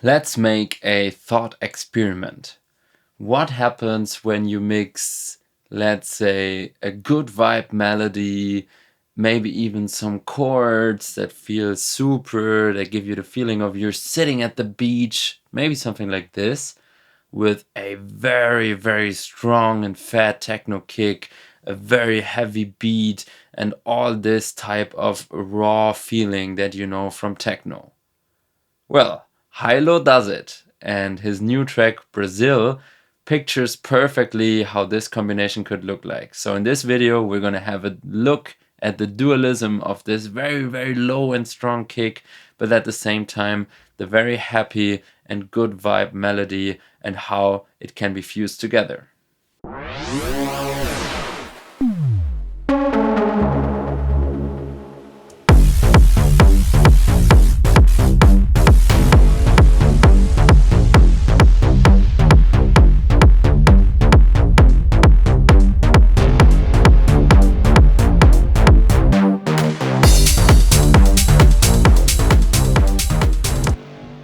Let's make a thought experiment. What happens when you mix, let's say, a good vibe melody, maybe even some chords that feel super, that give you the feeling of you're sitting at the beach, maybe something like this, with a very, very strong and fat techno kick, a very heavy beat, and all this type of raw feeling that you know from techno. Well, Hilo does it, and his new track, Brazil, pictures perfectly how this combination could look like. So in this video, we're gonna have a look at the dualism of this very, very low and strong kick, but at the same time, the very happy and good vibe melody and how it can be fused together.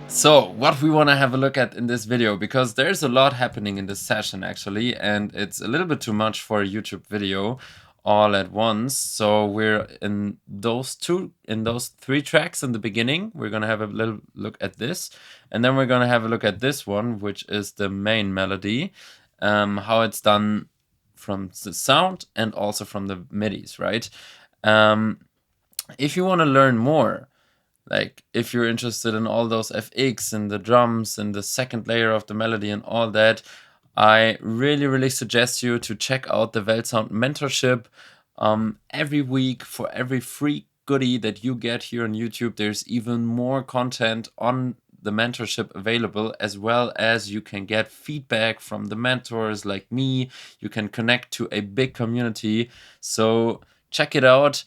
So, what we want to have a look at in this video, because there's a lot happening in this session actually, and it's a little bit too much for a YouTube video all at once. So we're in those three tracks in the beginning. We're gonna have a little look at this, and then we're gonna have a look at this one, which is the main melody, how it's done from the sound and also from the MIDIs, right? If you want to learn more, like if you're interested in all those FX and the drums and the second layer of the melody and all that, I really, really suggest you to check out the Weltsound Mentorship. Every week, for every free goodie that you get here on YouTube, there's even more content on the mentorship available, as well as you can get feedback from the mentors like me. You can connect to a big community. So check it out.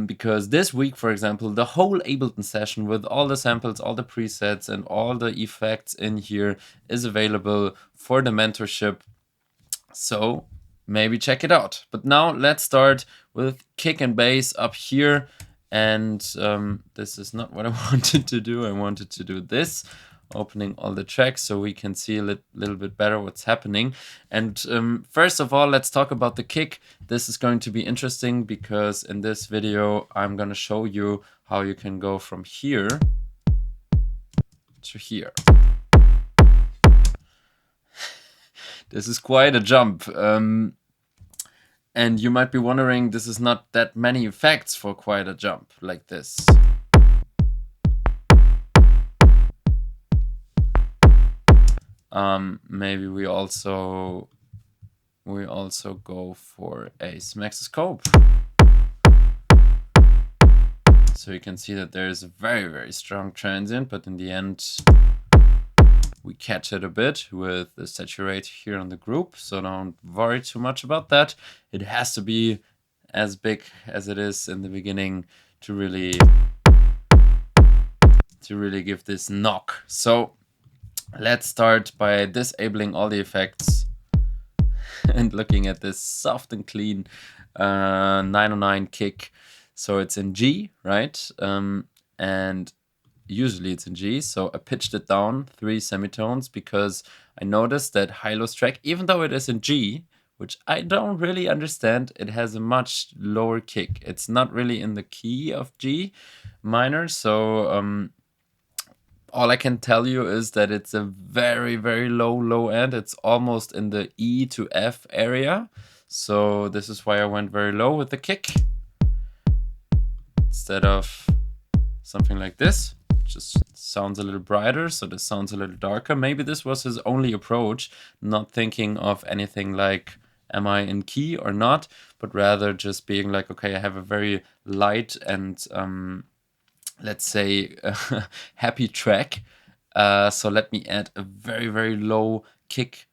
Because this week, for example, the whole Ableton session with all the samples, all the presets, and all the effects in here is available for the mentorship. So maybe check it out. But now let's start with kick and bass up here. And this is not what I wanted to do. I wanted to do this, opening all the tracks so we can see a little bit better what's happening. And first of all, let's talk about the kick. This is going to be interesting because in this video, I'm going to show you how you can go from here to here. This is quite a jump. And you might be wondering, this is not that many effects for quite a jump like this. Maybe we also go for a smack-scope. So you can see that there is a very, very strong transient, but in the end, we catch it a bit with the saturate here on the group. So don't worry too much about that. It has to be as big as it is in the beginning to really give this knock. So let's start by disabling all the effects and looking at this soft and clean 909 kick. So it's in G, right? And usually it's in G, so I pitched it down 3 semitones because I noticed that Hilo's track, even though it is in G, which I don't really understand, it has a much lower kick. It's not really in the key of G minor, so all I can tell you is that it's a very, very low end. It's almost in the E to F area. So this is why I went very low with the kick. Instead of something like this, which just sounds a little brighter. So this sounds a little darker. Maybe this was his only approach, not thinking of anything like, am I in key or not? But rather just being like, okay, I have a very light and let's say happy track, so let me add a very, very low kick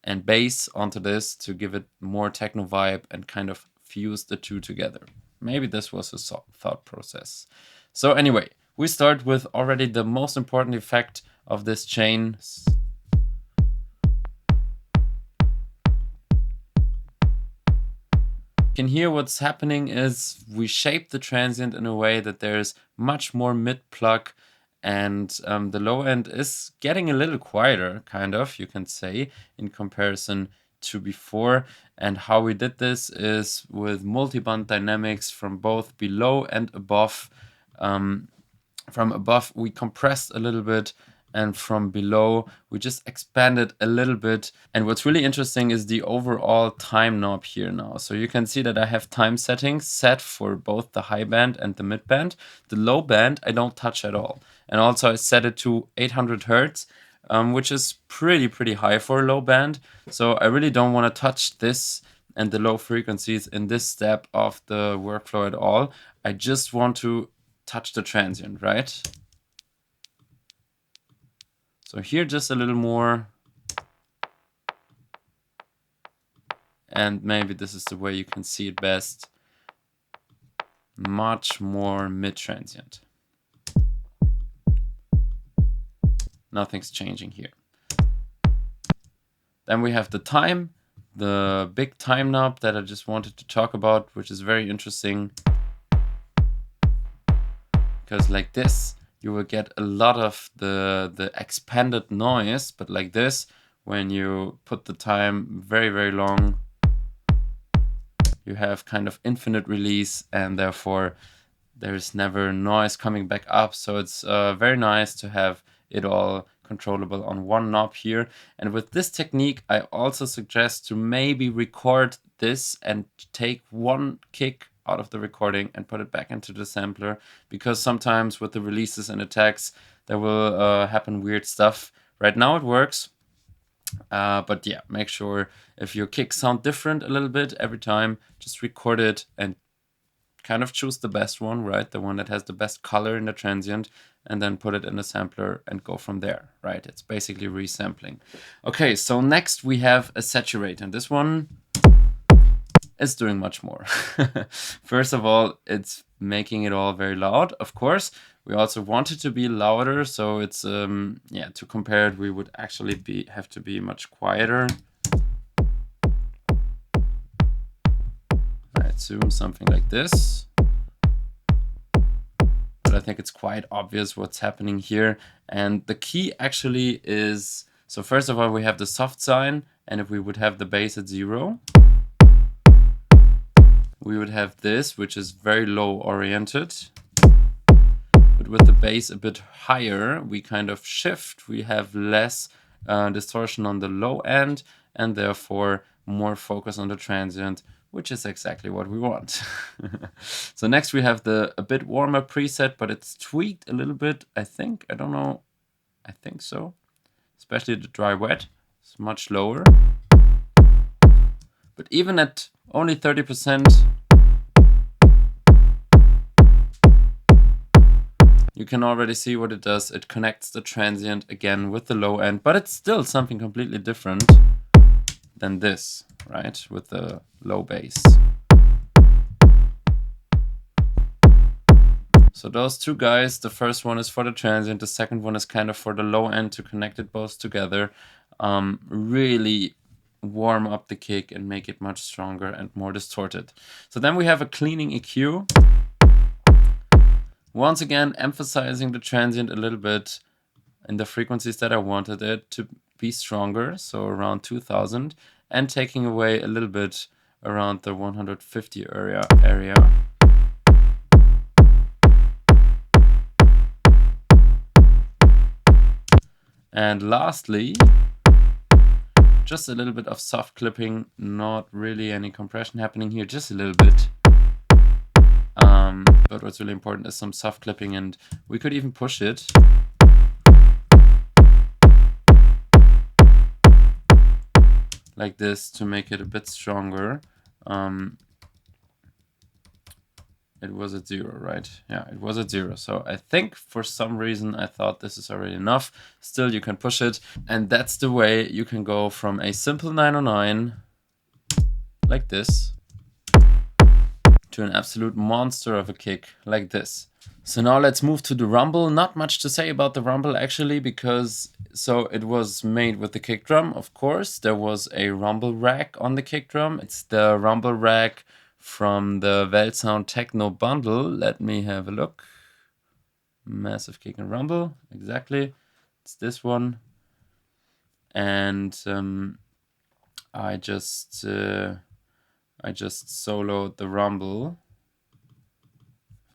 and bass onto this to give it more techno vibe and kind of fuse the two together. Maybe this was a thought process. So anyway, we start with already the most important effect of this chain. Can hear what's happening is we shape the transient in a way that there's much more mid plug And the low end is getting a little quieter, kind of, you can say, in comparison to before. And how we did this is with multi-band dynamics from both below and above. From above, we compressed a little bit, and from below, we just expanded a little bit. And what's really interesting is the overall time knob here now. So you can see that I have time settings set for both the high band and the mid band. The low band, I don't touch at all. And also I set it to 800 Hertz, which is pretty high for a low band. So I really don't want to touch this and the low frequencies in this step of the workflow at all. I just want to touch the transient, right? So here just a little more. And maybe this is the way you can see it best. Much more mid-transient. Nothing's changing here. Then we have the time, the big time knob that I just wanted to talk about, which is very interesting. Because like this, you will get a lot of the expanded noise, but like this, when you put the time very long, you have kind of infinite release, and therefore there's never noise coming back up. So it's very nice to have it all controllable on one knob here. And with this technique, I also suggest to maybe record this and take one kick out of the recording and put it back into the sampler, because sometimes with the releases and attacks there will happen weird stuff. Right now it works, but yeah, make sure if your kicks sound different a little bit every time, just record it and kind of choose the best one, right? The one that has the best color in the transient, and then put it in the sampler and go from there, right? It's basically resampling. Okay, so next we have a saturate, and this one is doing much more. First of all, it's making it all very loud, of course. We also want it to be louder, so it's yeah, to compare it, we would actually have to be much quieter. Right, zoom something like this. But I think it's quite obvious what's happening here. And the key actually is, so first of all, we have the soft sign, and if we would have the bass at 0, we would have this, which is very low oriented. But with the bass a bit higher, we kind of shift. We have less distortion on the low end, and therefore more focus on the transient, which is exactly what we want. So next we have the a bit warmer preset, but it's tweaked a little bit, I think. I don't know. I think so. Especially the dry wet. It's much lower. But even at only 30%, you can already see what it does. It connects the transient again with the low end, but it's still something completely different than this, right? With the low bass. So those two guys, the first one is for the transient, the second one is kind of for the low end to connect it both together. Really warm up the kick and make it much stronger and more distorted. So then we have a cleaning EQ. Once again, emphasizing the transient a little bit in the frequencies that I wanted it to be stronger, so around 2000, and taking away a little bit around the 150 area. And lastly, just a little bit of soft clipping, not really any compression happening here, just a little bit. But what's really important is some soft clipping, and we could even push it. Like this to make it a bit stronger. It was at 0, right? Yeah, it was at 0. So I think for some reason I thought this is already enough. Still, you can push it. And that's the way you can go from a simple 909, like this, to an absolute monster of a kick, like this. So now let's move to the rumble. Not much to say about the rumble actually, because so it was made with the kick drum, of course. There was a rumble rack on the kick drum. It's the rumble rack from the Weltsound Techno bundle. Let me have a look. massive kick and rumble. Exactly, it's this one. And I just soloed the rumble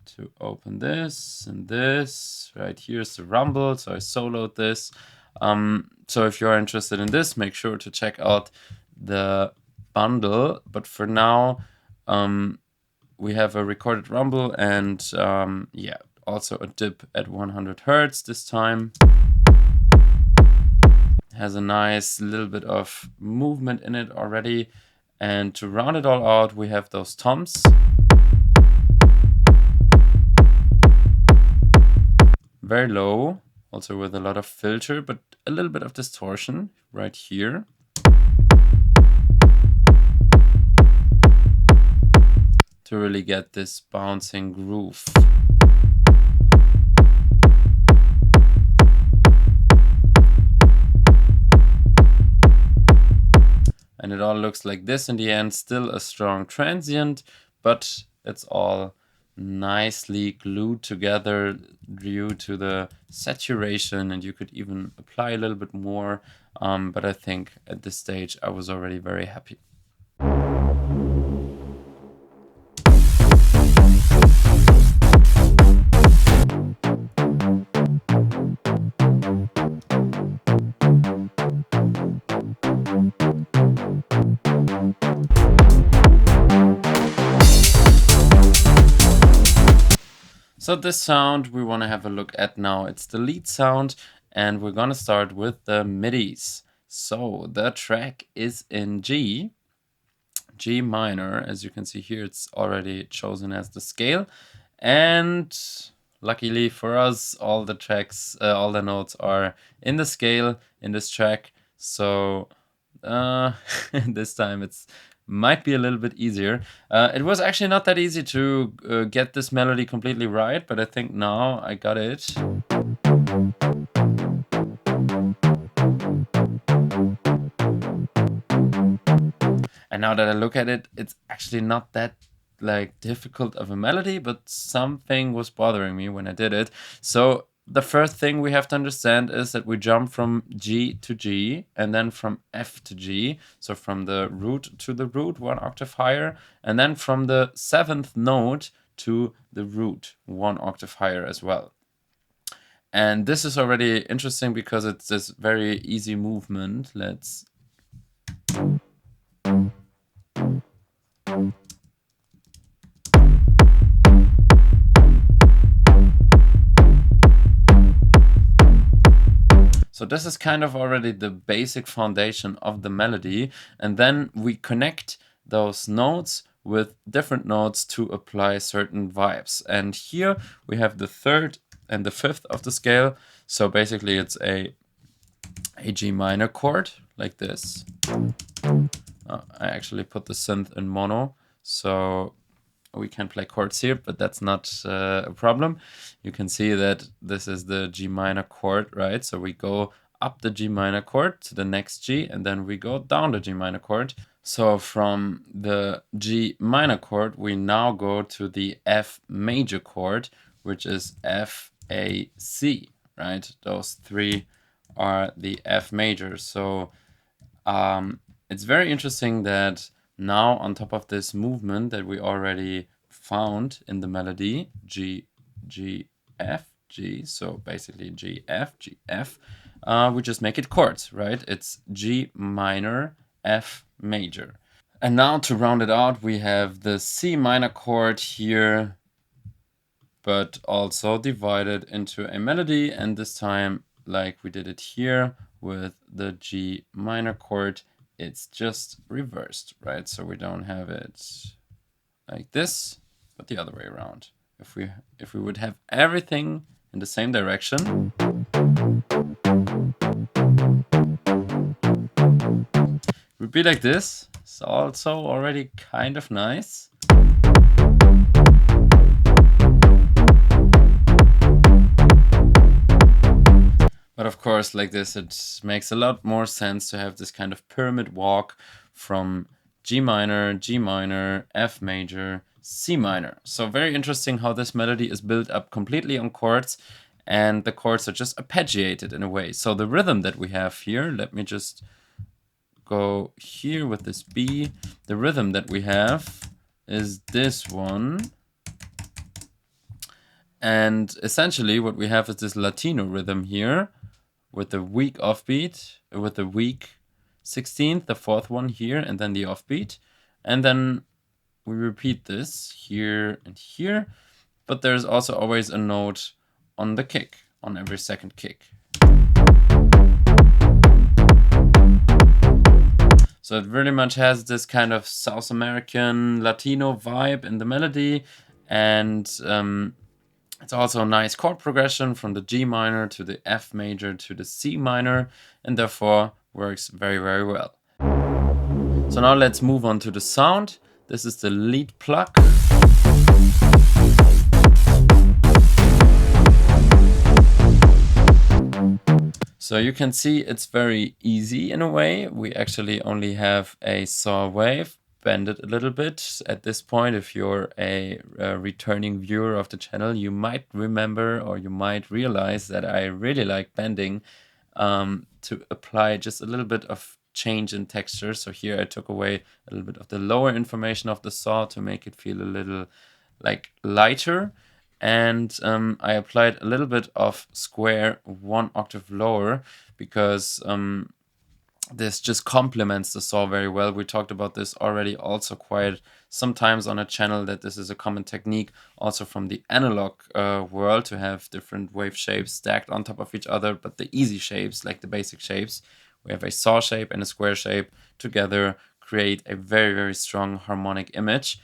to open this, and this right here's the rumble. So I soloed this. So if you're interested in this, make sure to check out the bundle. But for now, we have a recorded rumble and yeah, also a dip at 100 Hertz this time. Has a nice little bit of movement in it already. And to round it all out, we have those toms. Very low, also with a lot of filter, but a little bit of distortion right here. To really get this bouncing groove. And it all looks like this in the end, still a strong transient, but it's all nicely glued together due to the saturation, and you could even apply a little bit more, but I think at this stage I was already very happy. So this sound we want to have a look at now. It's the lead sound, and we're going to start with the MIDIs. So the track is in G minor. As you can see here, it's already chosen as the scale. And luckily for us, all the tracks, all the notes are in the scale in this track. So this time it's might be a little bit easier. It was actually not that easy to get this melody completely right, but I think now I got it. And now that I look at it, it's actually not that like difficult of a melody, but something was bothering me when I did it. So the first thing we have to understand is that we jump from G to G and then from F to G. So from the root to the root, 1 octave higher, and then from the 7th note to the root, 1 octave higher as well. And this is already interesting because it's this very easy movement. Let's So this is kind of already the basic foundation of the melody, and then we connect those notes with different notes to apply certain vibes. And here we have the 3rd and the 5th of the scale. So basically it's a G minor chord like this. I actually put the synth in mono, so we can play chords here, but that's not a problem. You can see that this is the G minor chord, right? So we go up the G minor chord to the next G, and then we go down the G minor chord. So from the G minor chord, we now go to the F major chord, which is F, A, C, right? Those 3 are the F major. So it's very interesting that now on top of this movement that we already found in the melody, G, G, F, G, so basically G, F, G, F, we just make it chords, right? It's G minor, F major. And now to round it out, we have the C minor chord here, but also divided into a melody, and this time, like we did it here with the G minor chord, it's just reversed, right? So we don't have it like this, but the other way around. If we would have everything in the same direction, it would be like this. It's also already kind of nice. But of course, like this, it makes a lot more sense to have this kind of pyramid walk from G minor, F major, C minor. So very interesting how this melody is built up completely on chords, and the chords are just arpeggiated in a way. So the rhythm that we have here, let me just go here with this B. The rhythm that we have is this one. And essentially what we have is this Latino rhythm here with the weak offbeat, with the weak 16th, the fourth one here, and then the offbeat. And then we repeat this here and here, but there's also always a note on the kick, on every second kick. So it really much has this kind of South American Latino vibe in the melody, and it's also a nice chord progression from the G minor to the F major to the C minor, and therefore works very, very well. So now let's move on to the sound. This is the lead pluck. So you can see it's very easy in a way. We actually only have a saw wave, bend it a little bit. At this point, if you're a returning viewer of the channel, you might remember or you might realize that I really like bending to apply just a little bit of change in texture. So here I took away a little bit of the lower information of the saw to make it feel a little like lighter. And I applied a little bit of square 1 octave lower because this just complements the saw very well. We talked about this already also quite sometimes on a channel, that this is a common technique also from the analog world, to have different wave shapes stacked on top of each other, but the easy shapes, like the basic shapes, we have a saw shape and a square shape together, create a very, very strong harmonic image.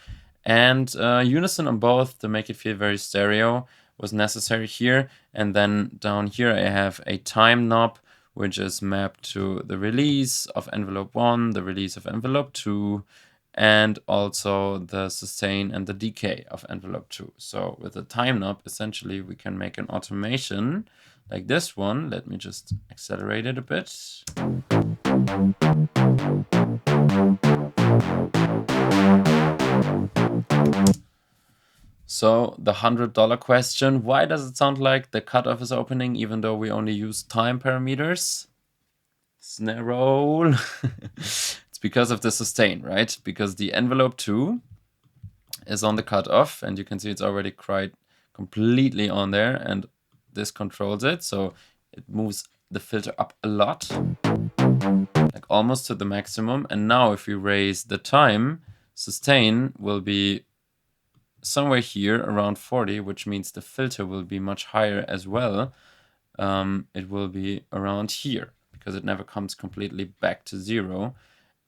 And unison on both to make it feel very stereo was necessary here. And then down here I have a time knob, which is mapped to the release of envelope 1, the release of envelope 2, and also the sustain and the decay of envelope 2. So with the time knob, essentially we can make an automation like this one. Let me just accelerate it a bit. So the $100 question, why does it sound like the cutoff is opening even though we only use time parameters? Snare roll. It's because of the sustain, right? Because the envelope 2 is on the cutoff, and you can see it's already quite completely on there, and this controls it. So it moves the filter up a lot, like almost to the maximum. And now if we raise the time, sustain will be somewhere here around 40, which means the filter will be much higher as well. It will be around here because it never comes completely back to 0.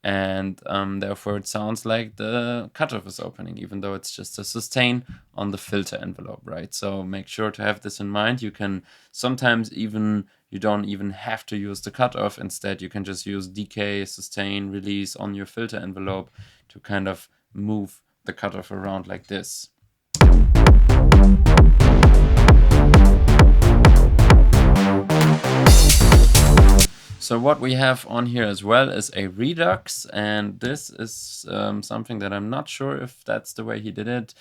And therefore it sounds like the cutoff is opening, even though it's just a sustain on the filter envelope, right? So make sure to have this in mind. You can sometimes even, you don't even have to use the cutoff. Instead, you can just use decay, sustain, release on your filter envelope to kind of move the cutoff around like this. So what we have on here as well is a redux, and this is something that I'm not sure if that's the way he did it,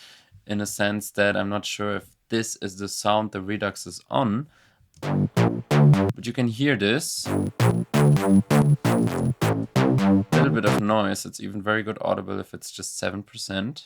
in a sense that I'm not sure if this is the sound the redux is on, but you can hear this. A little bit of noise. It's even very good audible if it's just 7%.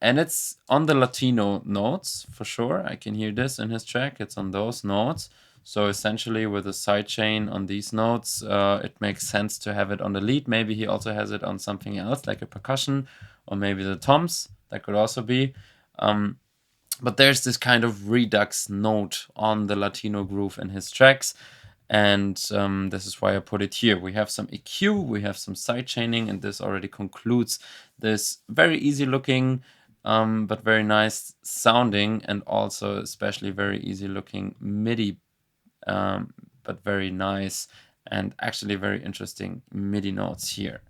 And it's on the Latino notes for sure. I can hear this in his track. It's on those notes. So essentially with a sidechain on these notes, it makes sense to have it on the lead. Maybe he also has it on something else like a percussion, or maybe the toms. That could also be. But there's this kind of redux note on the Latino groove in his tracks. And this is why I put it here. We have some EQ, we have some sidechaining, and this already concludes this very easy looking, but very nice sounding, and also especially very easy looking MIDI, but very nice and actually very interesting MIDI notes here.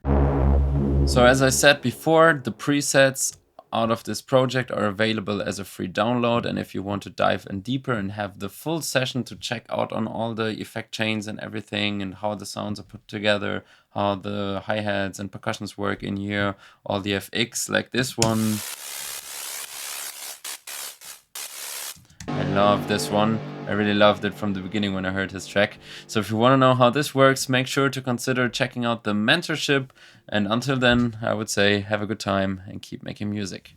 So as I said before, the presets out of this project are available as a free download. And if you want to dive in deeper and have the full session to check out on all the effect chains and everything and how the sounds are put together, how the hi-hats and percussions work in here, all the FX like this one. I love this one. I really loved it from the beginning when I heard his track. So if you want to know how this works, make sure to consider checking out the mentorship. And until then, I would say have a good time and keep making music.